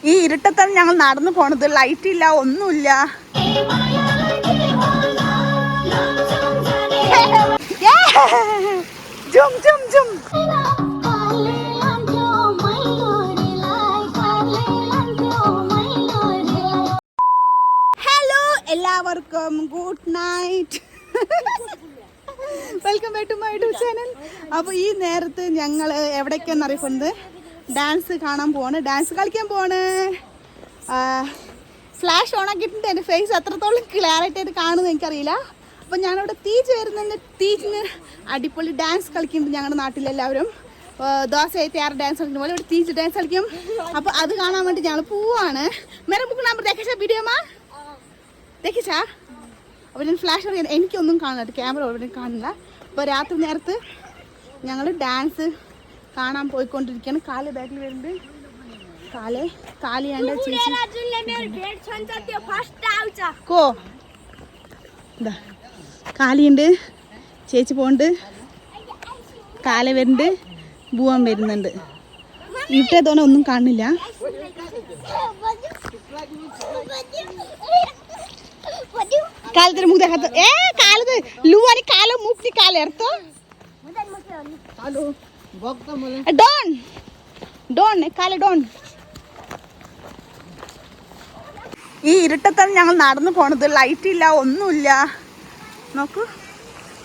ഈ ഇരുട്ടത്താണ് ഞങ്ങൾ നടന്നു പോണത്. ലൈറ്റ് ഇല്ല, ഒന്നുമില്ല. ഹലോ എല്ലാവർക്കും good night. Welcome back to my YouTube channel. അപ്പോൾ ഈ നേരത്ത് ഞങ്ങൾ എവിടേക്കാന്ന് അറിയുന്നത് ഡാൻസ് കാണാൻ പോണ്, ഡാൻസ് കളിക്കാൻ പോണ്. ഫ്ലാഷ് ഓൺ ആക്കിയിട്ടുണ്ട്. എൻ്റെ ഫേസ് എത്രത്തോളം ക്ലിയറായിട്ട് ആയിട്ട് കാണുമെന്ന് എനിക്കറിയില്ല. അപ്പോൾ ഞാനവിടെ തീജ് വരുന്നുണ്ട്. തീജിന് അടിപൊളി ഡാൻസ് കളിക്കുന്നുണ്ട് ഞങ്ങളുടെ നാട്ടിലെല്ലാവരും. ദോശയായിട്ട് ആറ് ഡാൻസ് കളിക്കുന്ന പോലെ ഇവിടെ തീജ് ഡാൻസ് കളിക്കും. അപ്പോൾ അത് കാണാൻ വേണ്ടി ഞങ്ങൾ പോവാണ്. മേരെ ബുക്ക് നമ്പർ ദേഖിച്ചാ വീഡിയോമാ ദേഖിച്ചാ. അപ്പോൾ ഞാൻ ഫ്ലാഷ് ഓൺ എനിക്കൊന്നും കാണില്ല, ക്യാമറ ഓൾറെഡി കാണില്ല. അപ്പോൾ രാത്രി നേരത്ത് ഞങ്ങൾ ഡാൻസ് കാണാൻ പോയിക്കൊണ്ടിരിക്കുകയാണ്. കാല് ബാക്കിൽ വരുന്നുണ്ട്. കാലിയാണ്ട് ചേച്ചി കോ എന്താ കാലിയുണ്ട്. ചേച്ചി പോണ്ട്, കാല വരുന്നുണ്ട്, പൂവാൻ വരുന്നുണ്ട്. ഇട്ടേതോനെ ഒന്നും കാണില്ല. കാലത്തിന് മുഖ കാലത്ത് ലൂവാനി കാല മുക്തി കാല എർത്തോ ഡോൺ ഡോൺ കാല ഡോൺ. ഈ ഇരുട്ടത്താണ് ഞങ്ങൾ നടന്നു പോണത്. ലൈറ്റ് ഇല്ല, ഒന്നുമില്ല. നോക്കൂ,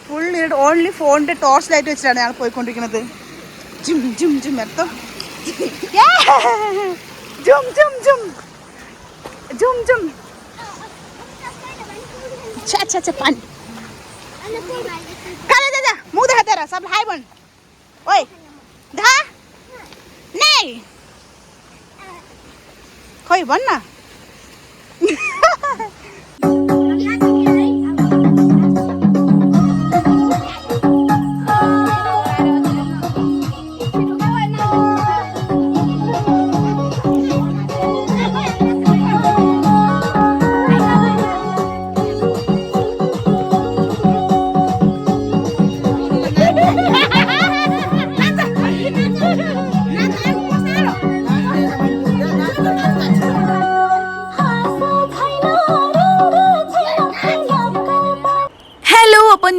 ഫുൾ ഇരുട്ട്. ഓൺലി ഫോണിൻ്റെ ടോർച്ച് ലൈറ്റ് വെച്ചിട്ടാണ് ഞങ്ങൾ പോയിക്കൊണ്ടിരിക്കുന്നത്. ജും ജും ജും എത്തോ ജും ജും ജും ജും ജും. अच्छा पानी काले दादा मुंह देखा तेरा सब हाय बन ओए धा नहीं कोई बन ना.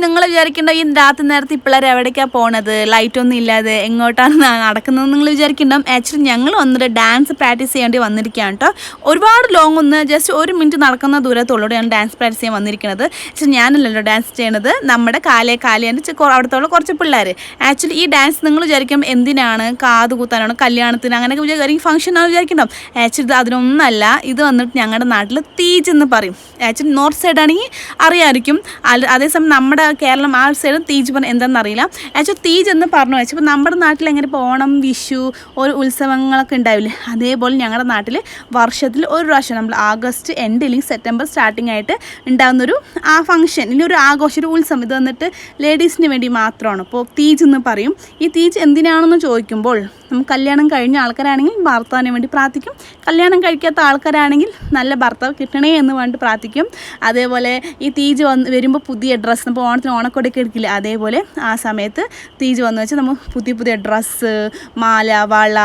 നിങ്ങൾ വിചാരിക്കേണ്ട ഈ രാത്രി നേരത്തെ ഇപ്പോഴാണ് എവിടേക്കാണ് പോണത്, ലൈറ്റൊന്നും ഇല്ലാതെ എങ്ങോട്ടാണ് നടക്കുന്നത് നിങ്ങൾ വിചാരിക്കണ്ടാവും. ആക്ച്വലി ഞങ്ങൾ വന്നിട്ട് ഡാൻസ് പ്രാക്ടീസ് ചെയ്യേണ്ടി വന്നിരിക്കുകയാണ് കേട്ടോ. ഒരുപാട് ലോങ് ഒന്ന് ജസ്റ്റ് 1 മിനിറ്റ് നടക്കുന്ന ദൂരത്തോളം ഞാൻ ഡാൻസ് പ്രാക്ടീസ് ചെയ്യാൻ വന്നിരിക്കുന്നത്. പക്ഷേ ഞാനല്ലല്ലോ ഡാൻസ് ചെയ്യണത്, നമ്മുടെ കാലിയാൻ്റെ അവിടത്തോളം കുറച്ച് പിള്ളേർ. ആക്ച്വലി ഈ ഡാൻസ് നിങ്ങൾ വിചാരിക്കും എന്തിനാണ്, കാത് കൂത്താനാണ്, കല്യാണത്തിന് അങ്ങനെയൊക്കെ വിചാരിക്കും, ഫംഗ്ഷനാണ് വിചാരിക്കണ്ടാവും. ആക്ച്വലി അതിനൊന്നല്ല. ഇത് വന്നിട്ട് ഞങ്ങളുടെ നാട്ടിൽ തീജ് എന്ന് പറയും. ആക്ച്വലി നോർത്ത് സൈഡാണെങ്കിൽ അറിയാമായിരിക്കും. അതേസമയം നമ്മുടെ കേരളം ആ സൈഡ് തീജ് പറഞ്ഞാൽ എന്താണെന്ന് അറിയില്ല. ആക്ച്വലി തീജ് എന്ന് പറഞ്ഞു വെച്ചാൽ ഇപ്പോൾ നമ്മുടെ നാട്ടിൽ എങ്ങനെ ഇപ്പോൾ ഓണം, വിഷു, ഒരു ഉത്സവങ്ങളൊക്കെ ഉണ്ടാവില്ലേ, അതേപോലെ ഞങ്ങളുടെ നാട്ടിൽ വർഷത്തിൽ ഒരു പ്രാവശ്യം നമ്മൾ ആഗസ്റ്റ് എൻഡ് അല്ലെങ്കിൽ സെപ്റ്റംബർ സ്റ്റാർട്ടിംഗ് ആയിട്ട് ഉണ്ടാകുന്നൊരു ആ ഫംഗ്ഷൻ, ഇനി ഒരു ആഘോഷം, ഒരു ഉത്സവം. ഇത് വന്നിട്ട് ലേഡീസിന് വേണ്ടി മാത്രമാണ്. അപ്പോൾ തീജ് എന്ന് പറയും. ഈ തീജ് എന്തിനാണെന്ന് ചോദിക്കുമ്പോൾ നമുക്ക് കല്യാണം കഴിഞ്ഞ ആൾക്കാരാണെങ്കിൽ ഭർത്താവിന് വേണ്ടി പ്രാർത്ഥിക്കും, കല്യാണം കഴിക്കാത്ത ആൾക്കാരാണെങ്കിൽ നല്ല ഭർത്താവ് കിട്ടണേ എന്ന് വേണ്ടി പ്രാർത്ഥിക്കും. അതേപോലെ ഈ തീജ് വരുമ്പോൾ പുതിയ ഡ്രസ്സ്, ഇപ്പോൾ ഓണത്തിന് ഓണക്കൊടിയൊക്കെ എടുക്കില്ല, അതേപോലെ ആ സമയത്ത് തീജ് വന്നു വെച്ചാൽ നമ്മൾ പുതിയ ഡ്രസ്സ്, മാല, വള,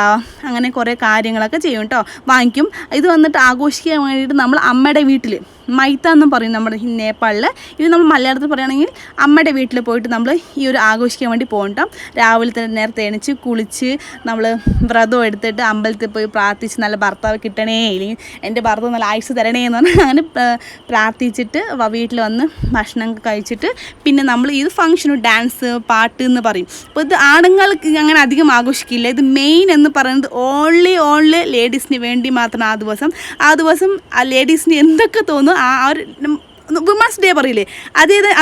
അങ്ങനെ കുറേ കാര്യങ്ങളൊക്കെ ചെയ്യും കേട്ടോ, വാങ്ങിക്കും. ഇത് വന്നിട്ട് ആഘോഷിക്കാൻ വേണ്ടിയിട്ട് നമ്മൾ അമ്മയുടെ വീട്ടിൽ, മൈത്ത എന്നും പറയും നമ്മുടെ നേപ്പാളിൽ. ഇത് നമ്മൾ മലയാളത്തിൽ പറയുകയാണെങ്കിൽ അമ്മയുടെ വീട്ടിൽ പോയിട്ട് നമ്മൾ ഈ ഒരു ആഘോഷിക്കാൻ വേണ്ടി പോകട്ടോ. രാവിലെ തന്നെ നേരത്തെ എണിച്ച് കുളിച്ച് നമ്മൾ വ്രതം എടുത്തിട്ട് അമ്പലത്തിൽ പോയി പ്രാർത്ഥിച്ച് നല്ല ഭർത്താവ് കിട്ടണേ, ഇല്ലെങ്കിൽ എൻ്റെ ഭർത്താവ് നല്ല ആയുസ് തരണേ എന്ന് പറഞ്ഞാൽ അങ്ങനെ പ്രാർത്ഥിച്ചിട്ട് വീട്ടിൽ വന്ന് ഭക്ഷണം കഴിച്ചിട്ട് പിന്നെ നമ്മൾ ഇത് ഫംഗ്ഷന് ഡാൻസ്, പാട്ട് എന്ന് പറയും. അപ്പോൾ ഇത് ആണുങ്ങൾക്ക് അങ്ങനെ അധികം ആഘോഷിക്കില്ല. ഇത് മെയിൻ എന്ന് പറയുന്നത് ഓൺലി ലേഡീസിന് വേണ്ടി മാത്രം. ആ ദിവസം ആ ലേഡീസിന് എന്തൊക്കെ തോന്നും ആ ഒരു വിമൻസ് ഡേ പറയില്ലേ,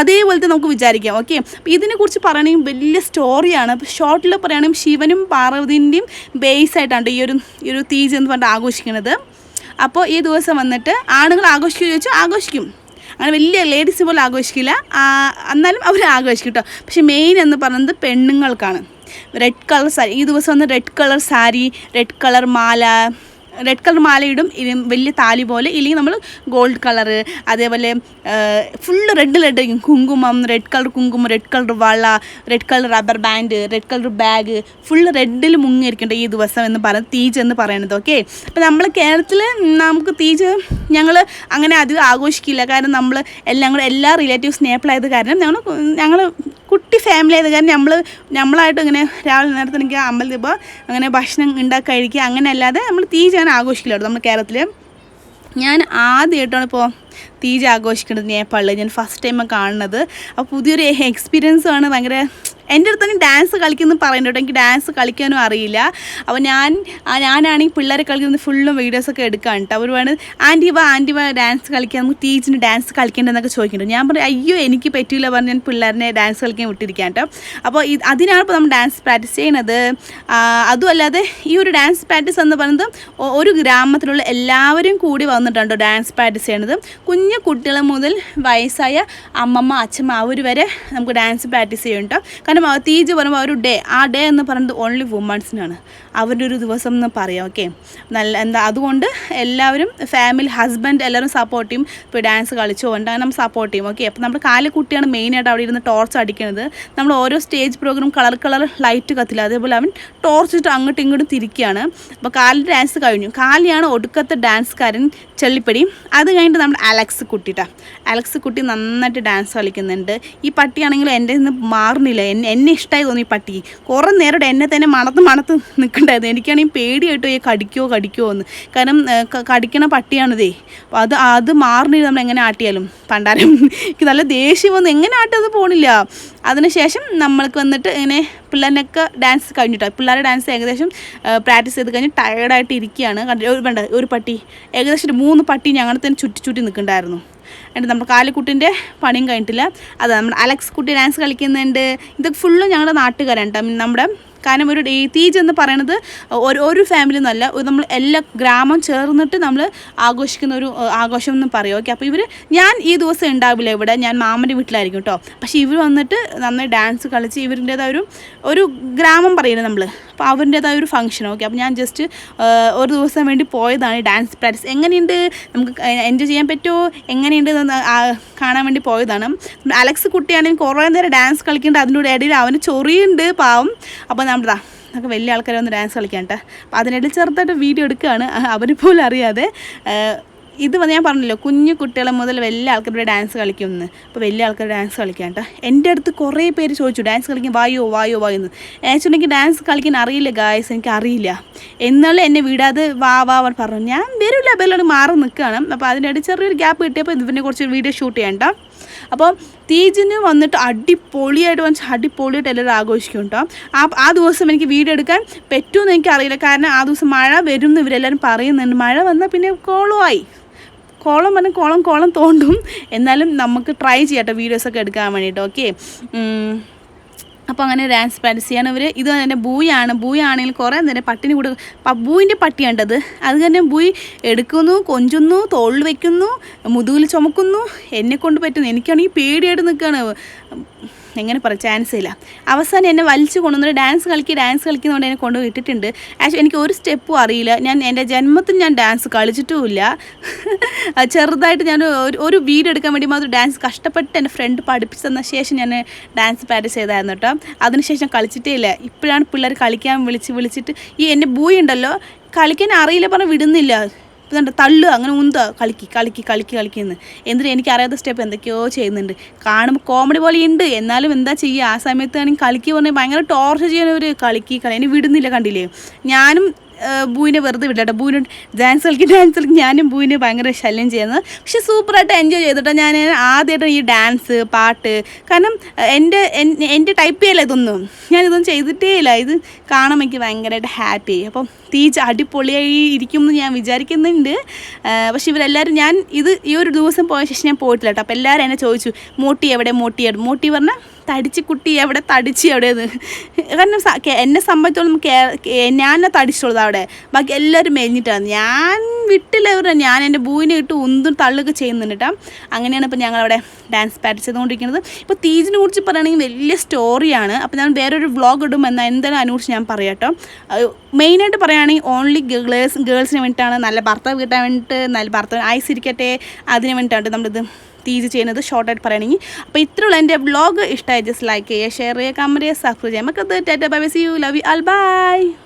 അതേപോലത്തെ നമുക്ക് വിചാരിക്കാം. ഓക്കെ, അപ്പോൾ ഇതിനെക്കുറിച്ച് പറയുകയാണെങ്കിൽ വലിയ സ്റ്റോറിയാണ്. അപ്പോൾ ഷോർട്ടിൽ പറയുകയാണെങ്കിൽ ശിവനും പാർവതിൻ്റെയും ബേസ് ആയിട്ടാണ് ഈ ഒരു തീജ് എന്ന് പറഞ്ഞിട്ട് ആഘോഷിക്കുന്നത്. അപ്പോൾ ഈ ദിവസം വന്നിട്ട് ആണുങ്ങൾ ആഘോഷിക്കുമോ ചോദിച്ചാൽ ആഘോഷിക്കും. അങ്ങനെ വലിയ ലേഡീസ് പോലെ ആഘോഷിക്കില്ല, എന്നാലും അവർ ആഘോഷിക്കും കേട്ടോ. പക്ഷെ മെയിൻ എന്ന് പറയുന്നത് പെണ്ണുങ്ങൾക്കാണ്. റെഡ് കളർ സാരി, ഈ ദിവസം വന്ന് red colour sari, red colour മാല, റെഡ് കളർ മാലയിടും, വലിയ താലി പോലെ, ഇല്ലെങ്കിൽ നമ്മൾ ഗോൾഡ് കളറ്, അതേപോലെ ഫുള്ള് റെഡ് കുങ്കുമം, റെഡ് കളർ കുങ്കുമം, റെഡ് കളർ വള, red colour rubber band, red colour bag, full റെഡിൽ മുങ്ങിയിരിക്കേണ്ട ഈ ദിവസം എന്ന് പറയുന്നത് തീജ് എന്ന് പറയുന്നത്. ഓക്കെ, അപ്പോൾ നമ്മൾ കേരളത്തിൽ നമുക്ക് തീജ് ഞങ്ങൾ അങ്ങനെ അധികം ആഘോഷിക്കില്ല. കാരണം നമ്മൾ എല്ലാ റിലേറ്റീവ്സ് നേപ്പിളായത് കാരണം ഞങ്ങൾ കുട്ടി ഫാമിലി ആയത് കാരണം നമ്മളായിട്ട് ഇങ്ങനെ രാവിലെ നേരത്തെ എനിക്ക് അമ്പലത്തിൽ ഇപ്പോൾ അങ്ങനെ ഭക്ഷണം ഉണ്ടാക്കി കഴിക്കുക, അങ്ങനെ അല്ലാതെ നമ്മൾ തീജ് അങ്ങനെ ആഘോഷിക്കില്ല നമ്മൾ കേരളത്തിൽ. ഞാൻ ആദ്യമായിട്ടാണ് ഇപ്പോൾ തീജ് ആഘോഷിക്കുന്നത് നേപ്പാളിൽ. ഞാൻ ഫസ്റ്റ് ടൈം കാണുന്നത്. അപ്പോൾ പുതിയൊരു എക്സ്പീരിയൻസ് ആണ്. ഭയങ്കര എൻ്റെ അടുത്ത് തന്നെ ഡാൻസ് കളിക്കുന്നു പറയുന്നത് കേട്ടോ. എനിക്ക് ഡാൻസ് കളിക്കാനും അറിയില്ല. അപ്പോൾ ഞാനാണെങ്കിൽ പിള്ളേരെ കളിക്കുന്നത് ഫുള്ളും വീഡിയോസൊക്കെ എടുക്കാൻ കേട്ടോ. അവർ വേണം ആൻറ്റി വാ ഡാൻസ് കളിക്കാൻ, നമുക്ക് ടീച്ചറിന് ഡാൻസ് കളിക്കേണ്ടതെന്നൊക്കെ ചോദിക്കുന്നുണ്ട്. ഞാൻ പറയും അയ്യോ എനിക്ക് പറ്റില്ല പറഞ്ഞ് ഞാൻ പിള്ളേരെ ഡാൻസ് കളിക്കാൻ വിട്ടിരിക്കാൻ കേട്ടോ. അപ്പോൾ അതിനാണ് ഇപ്പോൾ നമ്മൾ ഡാൻസ് പ്രാക്ടീസ് ചെയ്യുന്നത്. അതുമല്ലാതെ ഈ ഒരു ഡാൻസ് പ്രാക്ടീസ് എന്ന് പറയുന്നത് ഒരു ഗ്രാമത്തിലുള്ള എല്ലാവരും കൂടി വന്നിട്ടുണ്ടോ ഡാൻസ് പ്രാക്ടീസ് ചെയ്യണത്. കുഞ്ഞു കുട്ടികൾ മുതൽ വയസ്സായ അമ്മമ്മ അച്ഛമ്മ അവർ വരെ നമുക്ക് ഡാൻസ് പ്രാക്ടീസ് ചെയ്യും കേട്ടോ. കാരണം തീജ് പറയുമ്പോൾ ഒരു ആ ഡേ എന്ന് പറയുന്നത് ഓൺലി വുമൺസിനാണ്, അവരുടെ ഒരു ദിവസം എന്ന് പറയാം. ഓക്കെ, അതുകൊണ്ട് എല്ലാവരും ഫാമിലി ഹസ്ബൻഡ് എല്ലാവരും സപ്പോർട്ട് ചെയ്യും. ഇപ്പോൾ ഡാൻസ് കളിച്ചുകൊണ്ട് നമ്മൾ സപ്പോർട്ട് ചെയ്യും. ഓക്കെ, അപ്പോൾ നമ്മുടെ കാലിക്കുട്ടിയാണ് മെയിനായിട്ട് അവിടെ ഇരുന്ന് ടോർച്ച് അടിക്കുന്നത്. നമ്മൾ ഓരോ സ്റ്റേജ് പ്രോഗ്രാം കളർ ലൈറ്റ് കത്തില്ല, അതേപോലെ അവൻ ടോർച്ച് ഇട്ട് അങ്ങോട്ടും ഇങ്ങോട്ടും തിരിക്കുകയാണ്. അപ്പോൾ കാലിൻ്റെ ഡാൻസ് കഴിഞ്ഞു. കാലിയാണ് ഒടുക്കത്തെ ഡാൻസ്കാരൻ ചെള്ളിപ്പടി. അത് കഴിഞ്ഞിട്ട് നമ്മുടെ അലക്സ് കുട്ടി നന്നായിട്ട് ഡാൻസ് കളിക്കുന്നുണ്ട്. ഈ പട്ടിയാണെങ്കിൽ എൻ്റെ നിന്ന് മാറുന്നില്ല. എന്നെ ഇഷ്ടമായി തോന്നി ഈ പട്ടി. കുറേ നേരം എന്നെ തന്നെ മണത്ത് നിൽക്കണ്ടായിരുന്നു. എനിക്കാണെങ്കിൽ പേടിയായിട്ടോ കടിക്കുമോ എന്ന്. കാരണം കടിക്കണ പട്ടിയാണിതേ. അപ്പോൾ അത് മാറുന്നില്ല നമ്മൾ എങ്ങനെ ആട്ടിയാലും. പണ്ടാരം എനിക്ക് നല്ല ദേഷ്യം വന്നു, എങ്ങനെ ആട്ടത് പോണില്ല. അതിനുശേഷം നമ്മൾക്ക് വന്നിട്ട് ഇങ്ങനെ പിള്ളേരൊക്കെ ഡാൻസ് കഴിഞ്ഞിട്ടോ. പിള്ളേരുടെ ഡാൻസ് ഏകദേശം പ്രാക്ടീസ് ചെയ്ത് കഴിഞ്ഞ് ടയേർഡായിട്ട് ഇരിക്കുകയാണ്. ഒരു പട്ടി ഏകദേശം 3 പട്ടി ഞങ്ങളെ തന്നെ ചുറ്റി നിൽക്കുന്നുണ്ടായിരുന്നു. എന്നിട്ട് നമ്മുടെ കാലിക്കുട്ടിൻ്റെ പണിയും കഴിഞ്ഞിട്ടില്ല. അതാ നമ്മുടെ അലക്സ് കുട്ടി ഡാൻസ് കളിക്കുന്നുണ്ട്. ഇതൊക്കെ ഫുള്ളും ഞങ്ങളുടെ നാട്ടുകാരാണ് കേട്ടോ. നമ്മുടെ കാരണം ഒരു തീജ് എന്ന് പറയുന്നത് ഒരു ഫാമിലി എന്നല്ല, നമ്മൾ എല്ലാ ഗ്രാമം ചേർന്നിട്ട് നമ്മൾ ആഘോഷിക്കുന്ന ഒരു ആഘോഷം എന്ന് പറയും. ഓക്കെ, അപ്പോൾ ഞാൻ ഈ ദിവസം ഉണ്ടാവില്ല ഇവിടെ, ഞാൻ മാമൻ്റെ വീട്ടിലായിരിക്കും കേട്ടോ. പക്ഷേ ഇവർ വന്നിട്ട് നന്നായി ഡാൻസ് കളിച്ച് ഇവരുടേതായ ഒരു ഗ്രാമം പറയുന്നത് നമ്മൾ, അപ്പോൾ അവരുടേതായ ഒരു ഫംഗ്ഷൻ. ഓക്കെ, അപ്പോൾ ഞാൻ ജസ്റ്റ് ഒരു ദിവസം വേണ്ടി പോയതാണ് ഡാൻസ് പ്രാക്ടീസ്. എങ്ങനെയുണ്ട്, നമുക്ക് എൻജോയ് ചെയ്യാൻ പറ്റുമോ, എങ്ങനെയുണ്ട് കാണാൻ വേണ്ടി പോയതാണ്. അലക്സ് കുട്ടിയാണെങ്കിൽ കുറേ നേരം ഡാൻസ് കളിക്കേണ്ട, അതിൻ്റെ ഇടയിൽ അവന് ചൊറിയുണ്ട് പാവം. അപ്പോൾ നമുക്ക് വലിയ ആൾക്കാരെ ഒന്ന് ഡാൻസ് കളിക്കാൻ കേട്ടോ. അപ്പോൾ അതിനിടയിൽ ചെറുതായിട്ട് വീഡിയോ എടുക്കുകയാണ്, അവരിപ്പോലും അറിയാതെ. ഇത് ഞാൻ പറഞ്ഞല്ലോ, കുഞ്ഞു കുട്ടികളെ മുതൽ വലിയ ആൾക്കാരുടെ ഡാൻസ് കളിക്കുമെന്ന്. അപ്പോൾ വലിയ ആൾക്കാർ ഡാൻസ് കളിക്കാൻ കേട്ടോ. എൻ്റെ അടുത്ത് കുറേ പേര് ചോദിച്ചു ഡാൻസ് കളിക്കാൻ വായോ എന്ന്. ആക്ച്വലി എനിക്ക് ഡാൻസ് കളിക്കാൻ അറിയില്ല ഗായ്സ്, എനിക്ക് അറിയില്ല. എന്നാലും എന്നെ വിടാതെ വാ പറഞ്ഞു. ഞാൻ വരില്ല, ബെല്ലോട് മാറി നിൽക്കുകയാണ്. അപ്പോൾ അതിനിടയിൽ ചെറിയൊരു ഗ്യാപ്പ് കിട്ടിയപ്പോൾ ഇതിനെ കുറച്ച് വീഡിയോ ഷൂട്ട് ചെയ്യാൻ കേട്ടോ. അപ്പോൾ തീജിന് വന്നിട്ട് അടിപൊളിയായിട്ട് എല്ലാവരും ആഘോഷിക്കും കേട്ടോ. ആ ദിവസം എനിക്ക് വീഡിയോ എടുക്കാൻ പറ്റുമെന്ന് എനിക്കറിയില്ല. കാരണം ആ ദിവസം മഴ വരും എന്ന് ഇവരെല്ലാവരും പറയുന്നുണ്ട്. മഴ വന്നാൽ പിന്നെ കോളം തോണ്ടും. എന്നാലും നമുക്ക് ട്രൈ ചെയ്യാം കേട്ടോ വീഡിയോസൊക്കെ എടുക്കാൻ വേണ്ടിയിട്ട്. ഓക്കെ, അപ്പോൾ അങ്ങനെ ഡാൻസ് പ്രാക്ടീസ് ചെയ്യാൻ ഇത് തന്നെ ബൂയാണെങ്കിൽ കുറേ നേരം പട്ടിന് കൂടെ ബൂയിൻ്റെ പട്ടിയാണ്ടത്. അത് തന്നെ ബൂയി എടുക്കുന്നു, കൊഞ്ചുന്നു, തോളിൽ വയ്ക്കുന്നു, മുതുകിൽ ചുമക്കുന്നു. എന്നെക്കൊണ്ട് പറ്റുന്നു. എനിക്കാണെങ്കിൽ പേടിയായിട്ട് നിൽക്കുകയാണ്. എങ്ങനെ പറയാം, ചാൻസ് ഇല്ല. അവസാനം എന്നെ വലിച്ചു കൊണ്ടുവന്നിട്ട് ഡാൻസ് കളിക്കുന്നതുകൊണ്ട് എന്നെ കൊണ്ടുപോയി ഇട്ടിട്ടുണ്ട്. ആക്ച്വലി എനിക്ക് ഒരു സ്റ്റെപ്പും അറിയില്ല. ഞാൻ എൻ്റെ ജന്മത്തിൽ ഞാൻ ഡാൻസ് കളിച്ചിട്ടുമില്ല. ചെറുതായിട്ട് ഞാൻ ഒരു വീഡിയോ എടുക്കാൻ വേണ്ടി മാത്രം ഡാൻസ് കഷ്ടപ്പെട്ട് എൻ്റെ ഫ്രണ്ട് പഠിപ്പിച്ച് തന്ന ശേഷം ഞാൻ ഡാൻസ് പ്രാക്ടീസ് ചെയ്തായിരുന്നു കേട്ടോ. അതിനുശേഷം കളിച്ചിട്ടേ ഇല്ല. ഇപ്പോഴാണ് പിള്ളേർ കളിക്കാൻ വിളിച്ചിട്ട് ഈ എൻ്റെ ബൂയി ഉണ്ടല്ലോ, കളിക്കാൻ അറിയില്ല പറഞ്ഞാൽ വിടുന്നില്ല. ഇതുണ്ട് തള്ളു, അങ്ങനെ ഉന്ത കളിക്കുന്നു. എന്തിനും എനിക്കറിയാത്ത സ്റ്റെപ്പ് എന്തൊക്കെയോ ചെയ്യുന്നുണ്ട്. കാണുമ്പോൾ കോമഡി പോലെ ഉണ്ട്, എന്നാലും എന്താ ചെയ്യുക. ആ സമയത്താണെങ്കിൽ കളിക്കുക പറഞ്ഞാൽ ഭയങ്കര ടോർച്ചർ ചെയ്യാനവർ കളി എന്നെ വിടുന്നില്ല. കണ്ടില്ലേ, ഞാനും ബൂവിനെ വെറുതെ വിടട്ടെ. ബൂവിന് ഡാൻസ് കളിക്കും ഞാനും ബൂവിനെ ഭയങ്കര ശല്യം ചെയ്യുന്നത്. പക്ഷെ സൂപ്പറായിട്ട് എൻജോയ് ചെയ്തിട്ടോ. ഞാൻ ആദ്യമായിട്ട് ഈ ഡാൻസ് പാട്ട്, കാരണം എൻ്റെ ടൈപ്പ് ചെയ്യല്ല ഇതൊന്നും, ഞാനിതൊന്നും ചെയ്തിട്ടേ ഇല്ല. ഇത് കാണുമ്പോൾ എനിക്ക് ഭയങ്കരമായിട്ട് ഹാപ്പി. അപ്പം തീജ് അടിപൊളിയായി ഇരിക്കുമെന്ന് ഞാൻ വിചാരിക്കുന്നുണ്ട്. പക്ഷെ ഇവരെല്ലാവരും ഈ ഒരു ദിവസം പോയ ശേഷം ഞാൻ പോയിട്ടില്ല കേട്ടോ. അപ്പോൾ എല്ലാവരും എന്നെ ചോദിച്ചു മോട്ടി പറഞ്ഞാൽ തടിച്ച് കുട്ടി എവിടെ തടിച്ച് എവിടെയെന്ന്. കാരണം എന്നെ സംബന്ധിച്ചോളം ഞാൻ തടിച്ചുള്ളത് അവിടെ, ബാക്കി എല്ലാവരും മെലിഞ്ഞിട്ടാണ്. ഞാൻ വിട്ടില്ല ഇവരുടെ, ഞാൻ എൻ്റെ ബൂവിനെ ഇട്ട് ഉന്തും തള്ളുകയൊക്കെ ചെയ്യുന്നുണ്ട് കേട്ടോ. അങ്ങനെയാണ് ഇപ്പോൾ ഞങ്ങളവിടെ ഡാൻസ് പ്രാക്ടീസ് ചെയ്തുകൊണ്ടിരിക്കുന്നത്. ഇപ്പോൾ തീജിനെ കുറിച്ച് പറയുകയാണെങ്കിൽ വലിയ സ്റ്റോറിയാണ്. അപ്പോൾ ഞാൻ വേറൊരു വ്ളോഗ് ഇടുമെന്ന് എന്തായാലും അതിനെക്കുറിച്ച് ഞാൻ പറയാം കേട്ടോ. മെയിനായിട്ട് പറയുകയാണെങ്കിൽ ഓൺലി ഗേൾസിന് വേണ്ടിയിട്ടാണ്, നല്ല ഭർത്താവ് കിട്ടാൻ വേണ്ടിയിട്ട്, നല്ല ഭർത്താവ് ആയിസിരിക്കട്ടെ അതിന് വേണ്ടിയിട്ടാണ് നമ്മളിത് തീജ് ചെയ്യുന്നത്, ഷോർട്ടായിട്ട് പറയുകയാണെങ്കിൽ. അപ്പോൾ ഇത്രയുള്ള എൻ്റെ വ്ളോഗ് ഇഷ്ടമായി ജസ്റ്റ് ലൈക്ക് ചെയ്യുക, ഷെയർ ചെയ്യുക, കമൻറ്റ് ചെയ്യുക, സബ്സ്ക്രൈബ് ചെയ്യുക. നമുക്കത് tata bye bye, see you, love you all, by.